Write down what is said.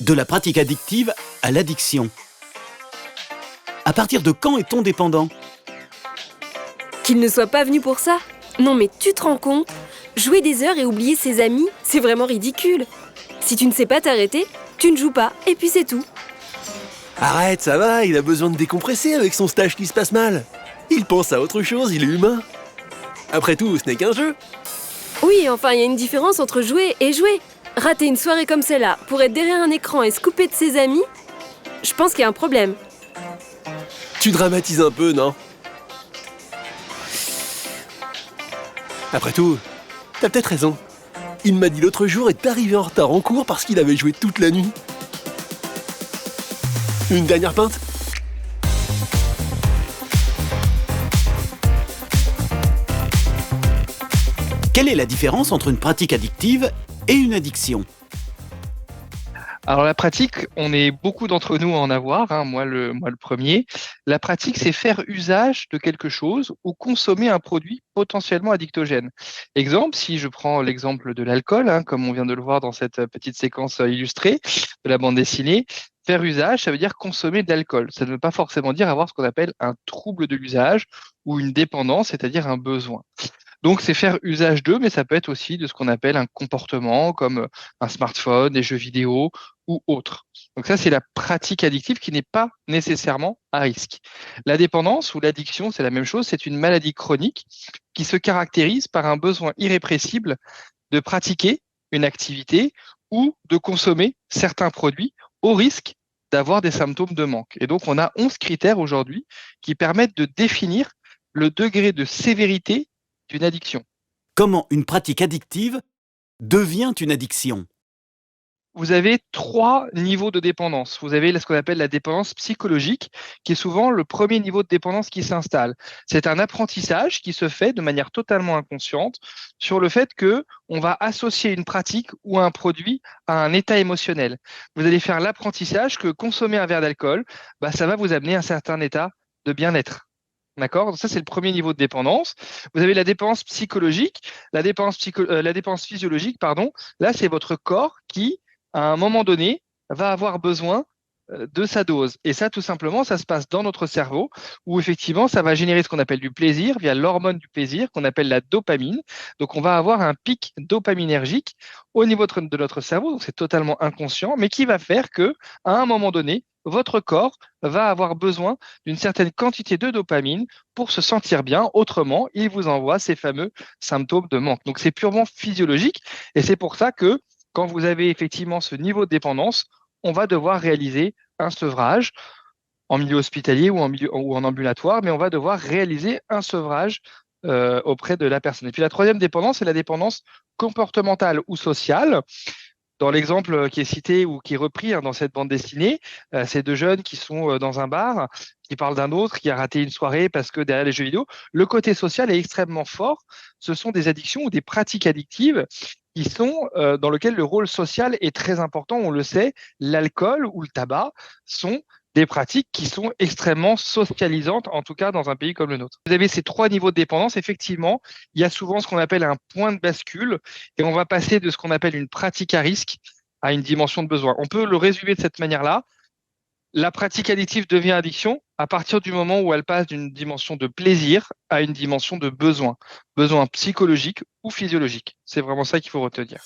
De la pratique addictive à l'addiction. À partir de quand est-on dépendant ? Qu'il ne soit pas venu pour ça ? Non mais tu te rends compte ? Jouer des heures et oublier ses amis, c'est vraiment ridicule. Si tu ne sais pas t'arrêter, tu ne joues pas et puis c'est tout. Arrête, ça va, il a besoin de décompresser avec son stage qui se passe mal. Il pense à autre chose, il est humain. Après tout, ce n'est qu'un jeu. Oui, enfin, il y a une différence entre jouer et jouer. Rater une soirée comme celle-là pour être derrière un écran et se couper de ses amis, je pense qu'il y a un problème. Tu dramatises un peu, non ? Après tout, t'as peut-être raison. Il m'a dit l'autre jour être arrivé en retard en cours parce qu'il avait joué toute la nuit. Une dernière pinte ? Quelle est la différence entre une pratique addictive et une addiction ? Alors la pratique, on est beaucoup d'entre nous à en avoir, moi le premier. La pratique, c'est faire usage de quelque chose ou consommer un produit potentiellement addictogène. Exemple, si je prends l'exemple de l'alcool, comme on vient de le voir dans cette petite séquence illustrée de la bande dessinée, faire usage, ça veut dire consommer de l'alcool. Ça ne veut pas forcément dire avoir ce qu'on appelle un trouble de l'usage ou une dépendance, c'est-à-dire un besoin. Donc, c'est faire usage d'eux, mais ça peut être aussi de ce qu'on appelle un comportement comme un smartphone, des jeux vidéo ou autre. Donc ça, c'est la pratique addictive qui n'est pas nécessairement à risque. La dépendance ou l'addiction, c'est la même chose, c'est une maladie chronique qui se caractérise par un besoin irrépressible de pratiquer une activité ou de consommer certains produits au risque d'avoir des symptômes de manque. Et donc, on a 11 critères aujourd'hui qui permettent de définir le degré de sévérité d'une addiction. Comment une pratique addictive devient une addiction ? Vous avez 3 niveaux de dépendance. Vous avez ce qu'on appelle la dépendance psychologique, qui est souvent le premier niveau de dépendance qui s'installe. C'est un apprentissage qui se fait de manière totalement inconsciente sur le fait que on va associer une pratique ou un produit à un état émotionnel. Vous allez faire l'apprentissage que consommer un verre d'alcool, ça va vous amener à un certain état de bien-être. D'accord ? Donc ça, c'est le premier niveau de dépendance. Vous avez la dépendance psychologique, la dépendance physiologique, pardon. Là, c'est votre corps qui, à un moment donné, va avoir besoin de sa dose. Et ça, tout simplement, ça se passe dans notre cerveau où effectivement, ça va générer ce qu'on appelle du plaisir via l'hormone du plaisir qu'on appelle la dopamine. Donc, on va avoir un pic dopaminergique au niveau de notre cerveau. Donc, c'est totalement inconscient, mais qui va faire que, à un moment donné, votre corps va avoir besoin d'une certaine quantité de dopamine pour se sentir bien. Autrement, il vous envoie ces fameux symptômes de manque. Donc, c'est purement physiologique et c'est pour ça que quand vous avez effectivement ce niveau de dépendance, on va devoir réaliser un sevrage en milieu hospitalier ou en ambulatoire, mais on va devoir réaliser un sevrage auprès de la personne. Et puis la troisième dépendance, c'est la dépendance comportementale ou sociale. Dans l'exemple qui est cité ou qui est repris dans cette bande dessinée, c'est 2 jeunes qui sont dans un bar, qui parlent d'un autre qui a raté une soirée parce que derrière les jeux vidéo, le côté social est extrêmement fort. Ce sont des addictions ou des pratiques addictives qui sont dans lesquelles le rôle social est très important. On le sait, l'alcool ou le tabac sont des pratiques qui sont extrêmement socialisantes, en tout cas dans un pays comme le nôtre. Vous avez ces 3 niveaux de dépendance. Effectivement, il y a souvent ce qu'on appelle un point de bascule et on va passer de ce qu'on appelle une pratique à risque à une dimension de besoin. On peut le résumer de cette manière-là. La pratique addictive devient addiction à partir du moment où elle passe d'une dimension de plaisir à une dimension de besoin psychologique ou physiologique. C'est vraiment ça qu'il faut retenir.